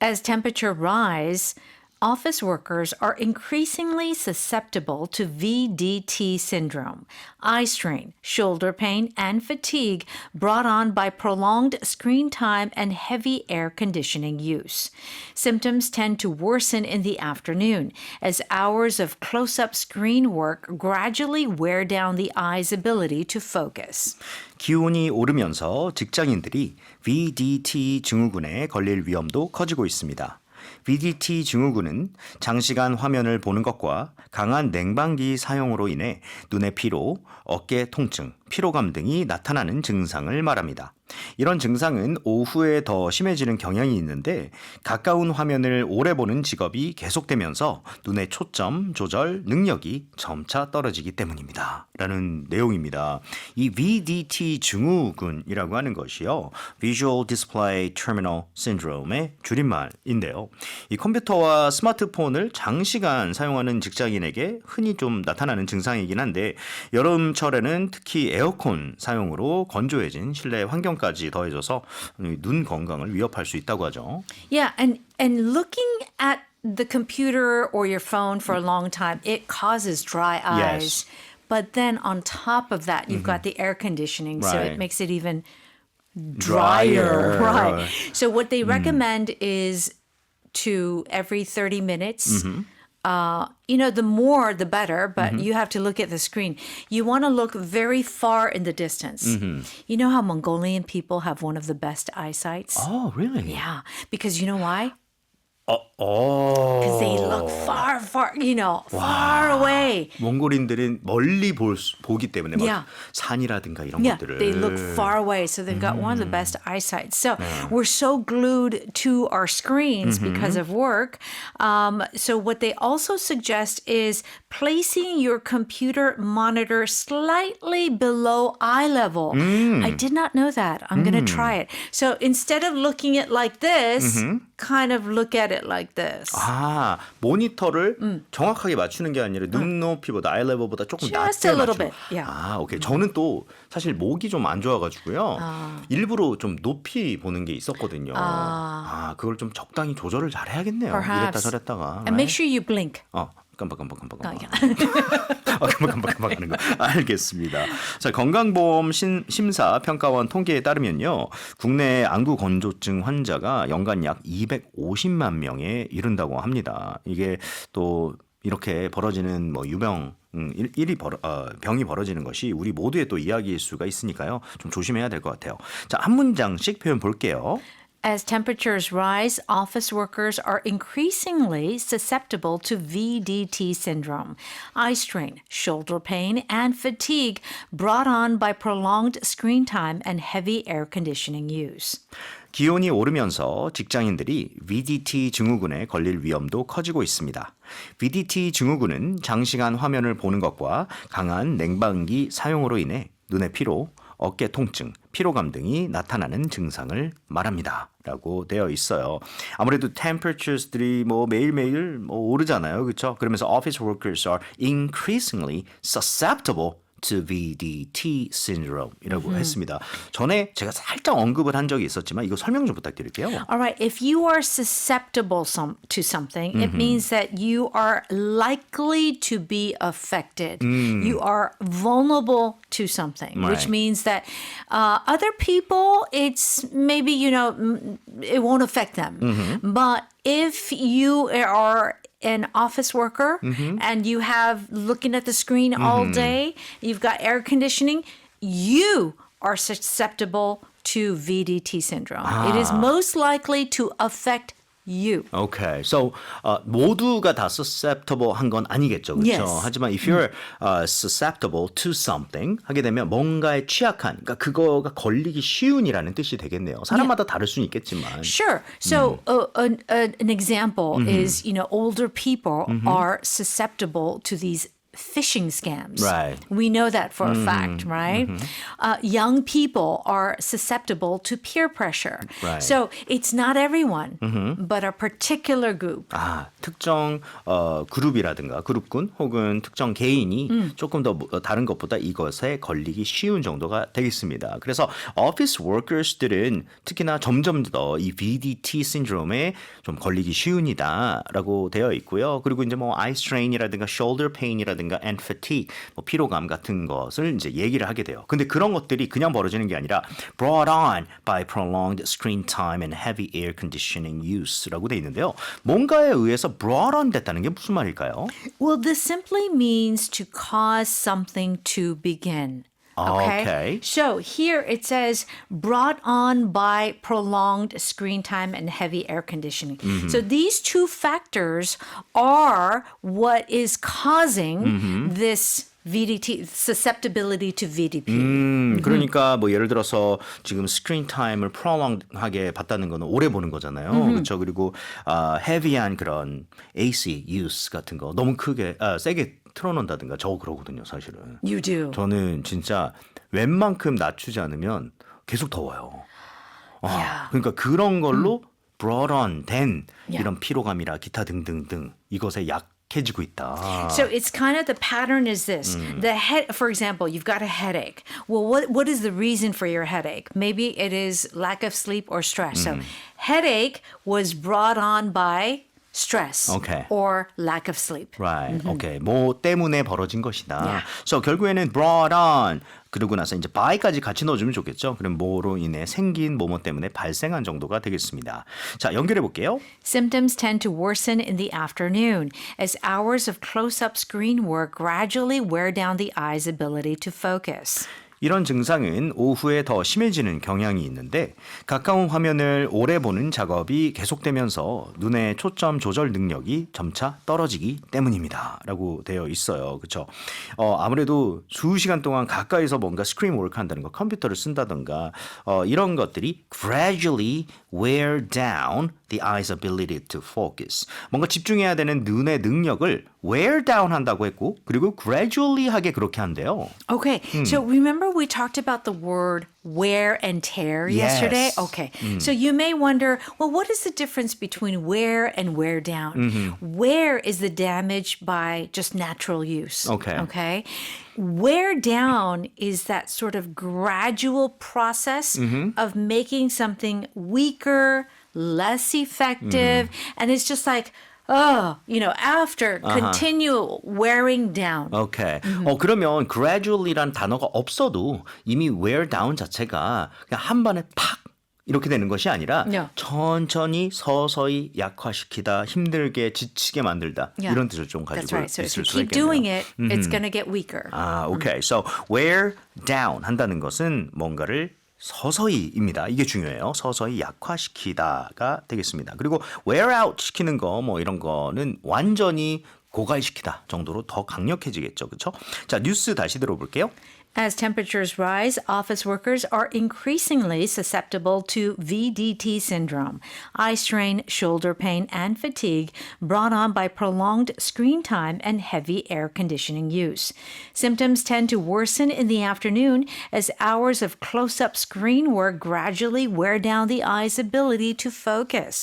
As temperature rise, office workers are increasingly susceptible to VDT syndrome, eye strain, shoulder pain, and fatigue brought on by prolonged screen time and heavy air conditioning use. Symptoms tend to worsen in the afternoon as hours of close-up screen work gradually wear down the eye's ability to focus. 기온이 오르면서 직장인들이 VDT 증후군에 걸릴 위험도 커지고 있습니다. VDT 증후군은 장시간 화면을 보는 것과 강한 냉방기 사용으로 인해 눈의 피로, 어깨 통증, 피로감 등이 나타나는 증상을 말합니다. 이런 증상은 오후에 더 심해지는 경향이 있는데 가까운 화면을 오래 보는 직업이 계속되면서 눈의 초점 조절 능력이 점차 떨어지기 때문입니다. 라는 내용입니다. 이 VDT 증후군이라고 하는 것이요. Visual Display Terminal Syndrome의 줄임말인데요. 이 컴퓨터와 스마트폰을 장시간 사용하는 직장인에게 흔히 좀 나타나는 증상이긴 한데 여름철에는 특히 에어컨 사용으로 건조해진 실내 환경까지 더해져서 눈 건강을 위협할 수 있다고 하죠. Yeah, and looking at the computer or your phone for a long time, it causes dry eyes. Yes. But then on top of that, you've got the air conditioning, so Right. it makes it even drier. Right. Right. So what they recommend is to every 30 minutes. The more the better, but you have to look at the screen. You want to look very far in the distance. You know how Mongolian people have one of the best eyesights? Oh, really? Yeah, because you know why? Oh. Because they look far, far away. 몽골인들은 멀리 보기 때문에 막 Yeah. 산이라든가 이런 Yeah, 것들을 they look far away, so they've got one of the best eyesight. So we're so glued to our screens because of work. So what they also suggest is placing your computer monitor slightly below eye level. I did not know that. I'm going to try it. So instead of looking at like this, kind of look at it like this. 아, 모니터를 정확하게 맞추는 게 아니라 눈높이보다 아이 레벨보다 조금 Just 낮게 a little 맞추는. bit, yeah. 아, 오케이. 저는 또 사실 목이 좀 안 좋아가지고요. 일부러 좀 높이 보는 게 있었거든요. 그걸 좀 적당히 조절을 잘 해야겠네요. 이랬다 Perhaps. 저랬다가. And make sure you blink. 깜빡 하는 거. 알겠습니다. 자, 건강보험 심사 평가원 통계에 따르면요. 국내 안구 건조증 환자가 연간 약 250만 명에 이른다고 합니다. 이게 또 이렇게 벌어지는 뭐 유병 병이 벌어지는 것이 우리 모두의 또 이야기일 수가 있으니까요. 좀 조심해야 될 것 같아요. 자, 한 문장씩 표현 볼게요. As temperatures rise, office workers are increasingly susceptible to VDT syndrome, eye strain, shoulder pain, and fatigue brought on by prolonged screen time and heavy air conditioning use. 기온이 오르면서 직장인들이 VDT 증후군에 걸릴 위험도 커지고 있습니다. VDT 증후군은 장시간 화면을 보는 것과 강한 냉방기 사용으로 인해 눈의 피로, 어깨 통증, 피로감 등이 나타나는 증상을 말합니다. 라고 되어 있어요. 아무래도 temperatures들이 뭐 매일매일 오르잖아요. 그렇죠? 그러면서 office workers are increasingly susceptible to VDT syndrome이라고 했습니다. 전에 제가 살짝 언급을 한 적이 있었지만 이거 설명 좀 부탁드릴게요. All right, if you are susceptible to something, it means that you are likely to be affected. You are vulnerable to something, which Right. means that other people, it's maybe, it won't affect them. But if you are an office worker and you have looking at the screen all day, you've got air conditioning, you are susceptible to VDT syndrome. It is most likely to affect you. Okay, so 모두가 다 susceptible 한 건 아니겠죠, 그렇죠? Yes. 하지만 if you're susceptible to something 하게 되면 뭔가에 취약한, 그러니까 그거가 걸리기 쉬운이라는 뜻이 되겠네요. 사람마다 다를 수는 있겠지만. Sure. So an example is, older people are susceptible to these phishing scams. Right. We know that for a fact, right? Young people are susceptible to peer pressure. Right. So it's not everyone, but a particular group. 아, 특정 그룹이라든가 그룹군 혹은 특정 개인이 조금 더 다른 것보다 이것에 걸리기 쉬운 정도가 되겠습니다. 그래서 오피스 워커스들은 특히나 점점 더 이 VDT 신드롬에 좀 걸리기 쉬운이다라고 되어 있고요. 그리고 이제 뭐 eye strain이라든가 shoulder pain이라든가 and fatigue, 뭐 피로감 같은 것을 이제 얘기를 하게 돼요. 근데 그런 것들이 그냥 벌어지는 게 아니라 brought on by prolonged screen time and heavy air conditioning use라고 돼 있는데요. 뭔가에 의해서 brought on 됐다는 게 무슨 말일까요? Well, this simply means to cause something to begin. Okay. Okay. So here it says brought on by prolonged screen time and heavy air conditioning. So these two factors are what is causing this VDT, susceptibility to VDP. 그러니까 뭐 예를 들어서 지금 스크린 타임을 prolonged하게 봤다는 거는 오래 보는 거잖아요. 그렇죠. 그리고 heavy한 그런 AC use 같은 거 너무 크게 세게 틀어놓는다든가 저 그러거든요, 사실은. You do. 저는 진짜 웬만큼 낮추지 않으면 계속 더워요. Yeah. 그러니까 그런 걸로 brought on 된 Yeah. 이런 피로감이라 기타 등등등 이것에 약해지고 있다. So it's kind of the pattern is this. The head, for example, you've got a headache. Well, what is the reason for your headache? Maybe it is lack of sleep or stress. So headache was brought on by stress Okay. or lack of sleep. Right. Okay. 뭐 때문에 벌어진 것이다. Yeah. So 결국에는 brought on 그러고 나서 이제 by까지 같이 넣어주면 좋겠죠. 그럼 뭐로 인해 생긴 뭐뭐 때문에 발생한 정도가 되겠습니다. 자, 연결해 볼게요. Symptoms tend to worsen in the afternoon as hours of close-up screen work gradually wear down the eye's ability to focus. 이런 증상은 오후에 더 심해지는 경향이 있는데 가까운 화면을 오래 보는 작업이 계속되면서 눈의 초점 조절 능력이 점차 떨어지기 때문입니다. 라고 되어 있어요. 그렇죠? 아무래도 수시간 동안 가까이서 뭔가 스크린 워크 한다는 거, 컴퓨터를 쓴다던가 이런 것들이 gradually wear down the eye's ability to focus. 뭔가 집중해야 되는 눈의 능력을 wear down 한다고 했고 그리고 gradually 하게 그렇게 한대요. Okay, so remember we talked about the word wear and tear yesterday? Yes. Okay, so you may wonder, well, what is the difference between wear and wear down? Wear is the damage by just natural use. Okay. Okay. Wear down is that sort of gradual process of making something weaker, less effective, and it's just like, after continual wearing down. 오케이. 그러면 gradually란 단어가 없어도 이미 wear down 자체가 그냥 한 번에 팍 이렇게 되는 것이 아니라 Yeah. 천천히 서서히 약화시키다, 힘들게 지치게 만들다 Yeah. 이런 뜻을 좀 That's 가지고 right. So if 있을 you 수가 keep doing 있겠네요. it, it's going to get weaker. 아, 오케이. So wear down 한다는 것은 뭔가를 서서히입니다. 이게 중요해요. 서서히 약화시키다가 되겠습니다. 그리고 wear out 시키는 거 뭐 이런 거는 완전히 고갈시키다 정도로 더 강력해지겠죠. 그렇죠? 자, 뉴스 다시 들어볼게요. As temperatures rise, office workers are increasingly susceptible to VDT syndrome, eye strain, shoulder pain, and fatigue brought on by prolonged screen time and heavy air conditioning use. Symptoms tend to worsen in the afternoon as hours of close-up screen work gradually wear down the eye's ability to focus.